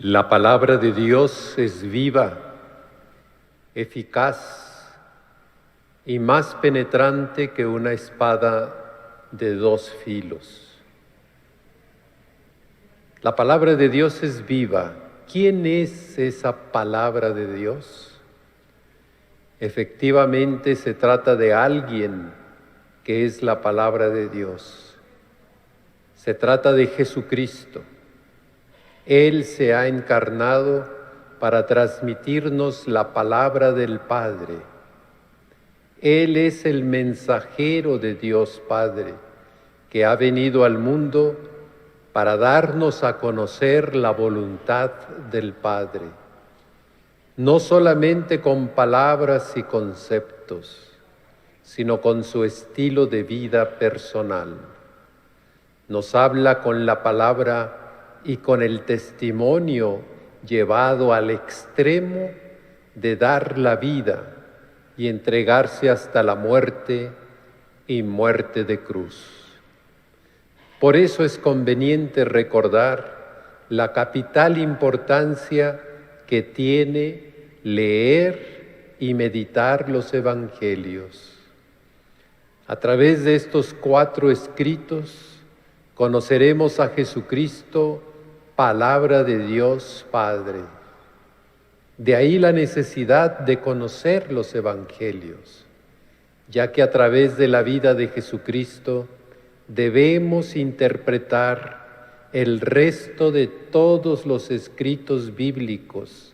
La palabra de Dios es viva, eficaz y más penetrante que una espada de dos filos. La palabra de Dios es viva. ¿Quién es esa palabra de Dios? Efectivamente se trata de alguien que es la palabra de Dios. Se trata de Jesucristo. Él se ha encarnado para transmitirnos la palabra del Padre. Él es el mensajero de Dios Padre, que ha venido al mundo para darnos a conocer la voluntad del Padre, no solamente con palabras y conceptos, sino con su estilo de vida personal. Nos habla con la palabra y con el testimonio llevado al extremo de dar la vida y entregarse hasta la muerte y muerte de cruz. Por eso es conveniente recordar la capital importancia que tiene leer y meditar los evangelios. A través de estos 4 escritos conoceremos a Jesucristo, palabra de Dios Padre. De ahí la necesidad de conocer los evangelios, ya que a través de la vida de Jesucristo debemos interpretar el resto de todos los escritos bíblicos,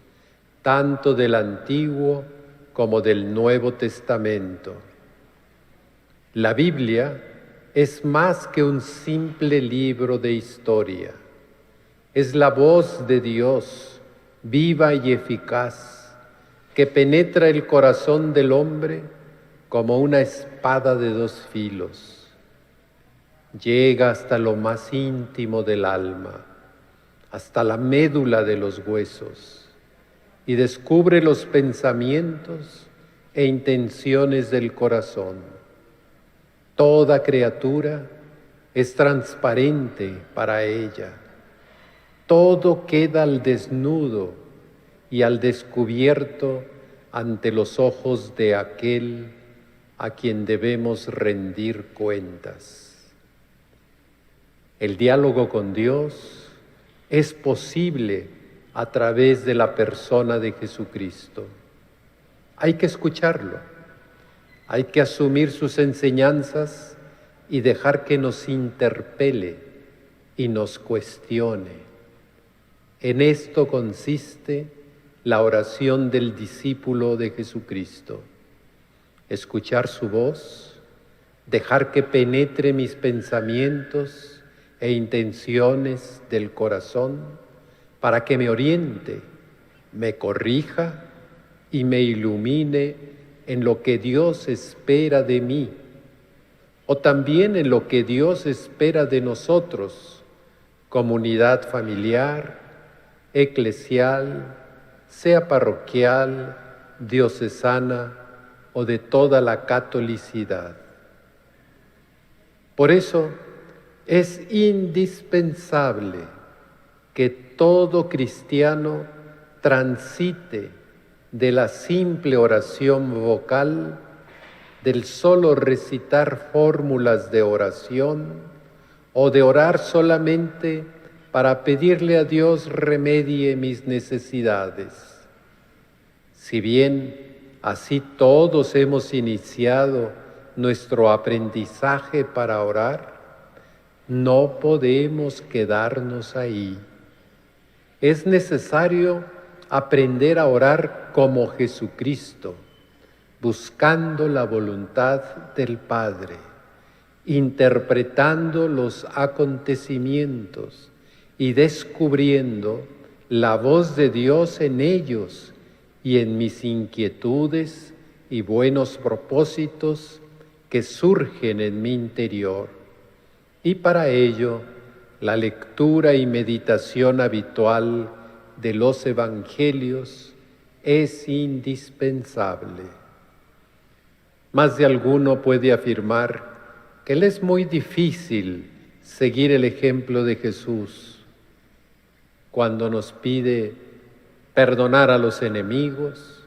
tanto del Antiguo como del Nuevo Testamento. La Biblia es más que un simple libro de historia. Es la voz de Dios, viva y eficaz, que penetra el corazón del hombre como una espada de 2 filos. Llega hasta lo más íntimo del alma, hasta la médula de los huesos, y descubre los pensamientos e intenciones del corazón. Toda criatura es transparente para ella. Todo queda al desnudo y al descubierto ante los ojos de aquel a quien debemos rendir cuentas. El diálogo con Dios es posible a través de la persona de Jesucristo. Hay que escucharlo, hay que asumir sus enseñanzas y dejar que nos interpele y nos cuestione. En esto consiste la oración del discípulo de Jesucristo. Escuchar su voz, dejar que penetre mis pensamientos e intenciones del corazón para que me oriente, me corrija y me ilumine en lo que Dios espera de mí, o también en lo que Dios espera de nosotros, comunidad familiar, eclesial, sea parroquial, diocesana o de toda la catolicidad. Por eso es indispensable que todo cristiano transite de la simple oración vocal, del solo recitar fórmulas de oración o de orar solamente para pedirle a Dios remedie mis necesidades. Si bien así todos hemos iniciado nuestro aprendizaje para orar, no podemos quedarnos ahí. Es necesario aprender a orar como Jesucristo, buscando la voluntad del Padre, interpretando los acontecimientos y descubriendo la voz de Dios en ellos y en mis inquietudes y buenos propósitos que surgen en mi interior. Y para ello, la lectura y meditación habitual de los evangelios es indispensable. Más de alguno puede afirmar que le es muy difícil seguir el ejemplo de Jesús, cuando nos pide perdonar a los enemigos,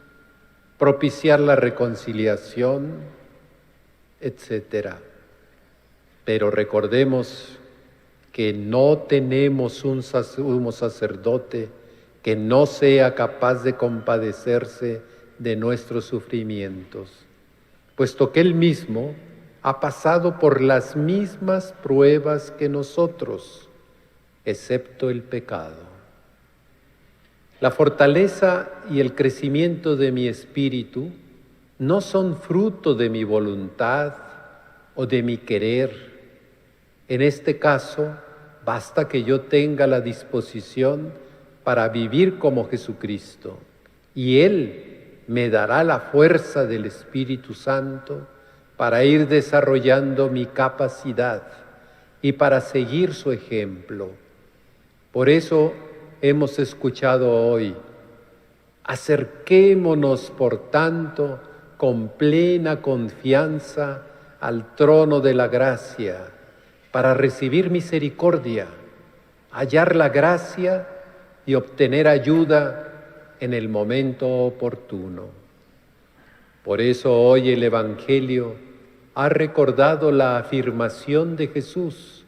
propiciar la reconciliación, etc. Pero recordemos que no tenemos un sumo sacerdote que no sea capaz de compadecerse de nuestros sufrimientos, puesto que Él mismo ha pasado por las mismas pruebas que nosotros, excepto el pecado. La fortaleza y el crecimiento de mi espíritu no son fruto de mi voluntad o de mi querer. En este caso, basta que yo tenga la disposición para vivir como Jesucristo, y Él me dará la fuerza del Espíritu Santo para ir desarrollando mi capacidad y para seguir su ejemplo. Por eso hemos escuchado hoy: acerquémonos, por tanto, con plena confianza al trono de la gracia, para recibir misericordia, hallar la gracia y obtener ayuda en el momento oportuno. Por eso hoy el Evangelio ha recordado la afirmación de Jesús: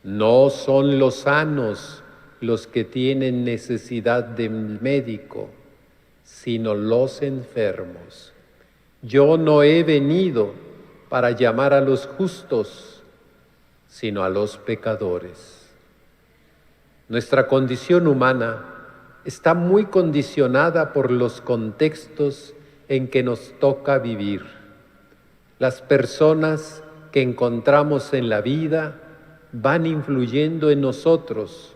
no son los sanos los que tienen necesidad de médico, sino los enfermos. Yo no he venido para llamar a los justos, sino a los pecadores. Nuestra condición humana está muy condicionada por los contextos en que nos toca vivir. Las personas que encontramos en la vida van influyendo en nosotros,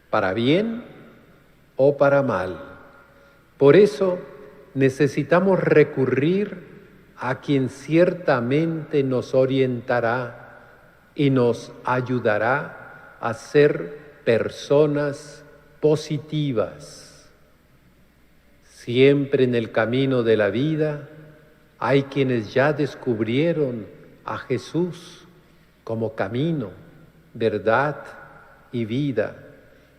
para bien o para mal. Por eso necesitamos recurrir a quien ciertamente nos orientará y nos ayudará a ser personas positivas. Siempre en el camino de la vida hay quienes ya descubrieron a Jesús como camino, verdad y vida,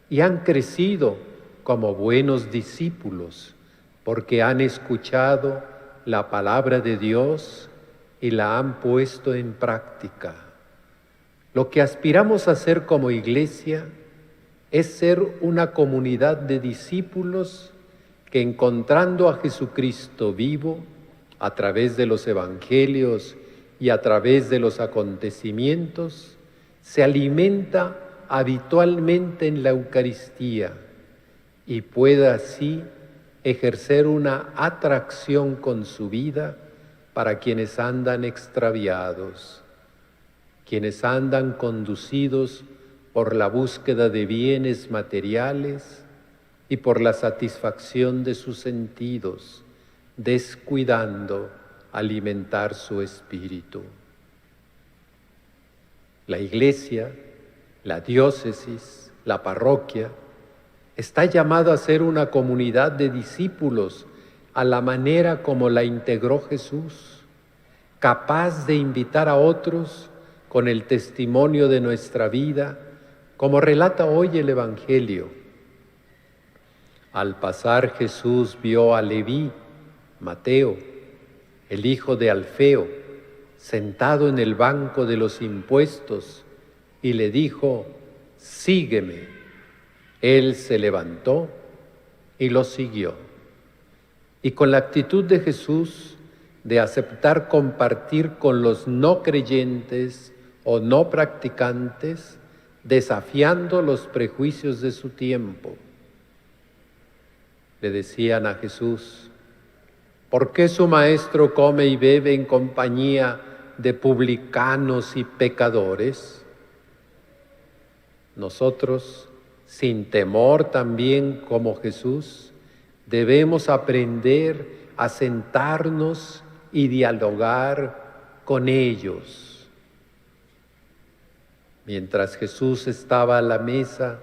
y han crecido como buenos discípulos porque han escuchado la palabra de Dios y la han puesto en práctica. Lo que aspiramos a ser como iglesia es ser una comunidad de discípulos que, encontrando a Jesucristo vivo a través de los evangelios y a través de los acontecimientos, se alimenta habitualmente en la Eucaristía y pueda así ejercer una atracción con su vida para quienes andan extraviados, quienes andan conducidos por la búsqueda de bienes materiales y por la satisfacción de sus sentidos, descuidando alimentar su espíritu. La Iglesia, la diócesis, la parroquia, está llamada a ser una comunidad de discípulos a la manera como la integró Jesús, capaz de invitar a otros con el testimonio de nuestra vida, como relata hoy el Evangelio. Al pasar Jesús vio a Leví, Mateo, el hijo de Alfeo, sentado en el banco de los impuestos, y le dijo: sígueme. Él se levantó y lo siguió. Y con la actitud de Jesús de aceptar compartir con los no creyentes o no practicantes, desafiando los prejuicios de su tiempo, le decían a Jesús: ¿por qué su maestro come y bebe en compañía de publicanos y pecadores? Nosotros, sin temor también como Jesús, debemos aprender a sentarnos y dialogar con ellos. Mientras Jesús estaba a la mesa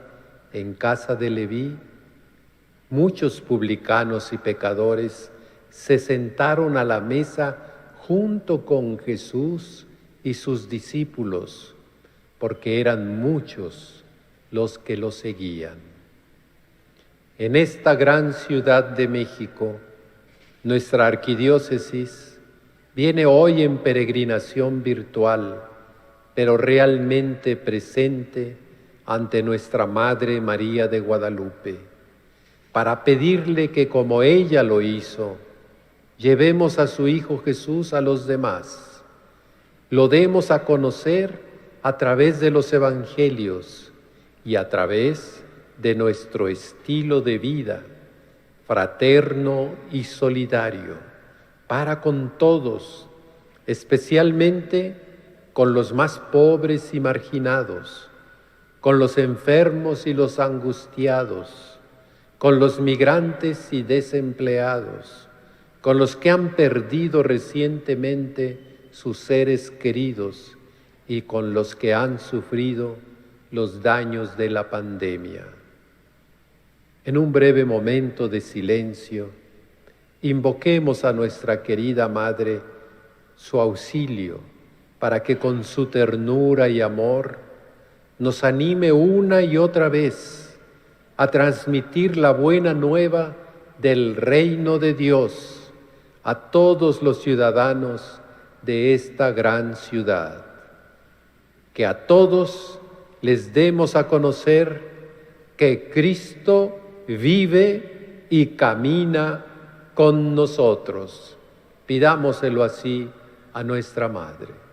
en casa de Leví, muchos publicanos y pecadores se sentaron a la mesa junto con Jesús y sus discípulos, porque eran muchos los que lo seguían. en esta gran ciudad de México, nuestra arquidiócesis viene hoy en peregrinación virtual, pero realmente presente ante nuestra Madre María de Guadalupe, para pedirle que, como ella lo hizo, llevemos a su Hijo Jesús a los demás, lo demos a conocer a través de los evangelios y a través de nuestro estilo de vida fraterno y solidario para con todos, especialmente con los más pobres y marginados, con los enfermos y los angustiados, con los migrantes y desempleados, con los que han perdido recientemente sus seres queridos y con los que han sufrido los daños de la pandemia. En un breve momento de silencio, invoquemos a nuestra querida Madre su auxilio para que con su ternura y amor nos anime una y otra vez a transmitir la buena nueva del reino de Dios a todos los ciudadanos de esta gran ciudad. Que a todos les demos a conocer que Cristo vive y camina con nosotros. Pidámoselo así a nuestra Madre.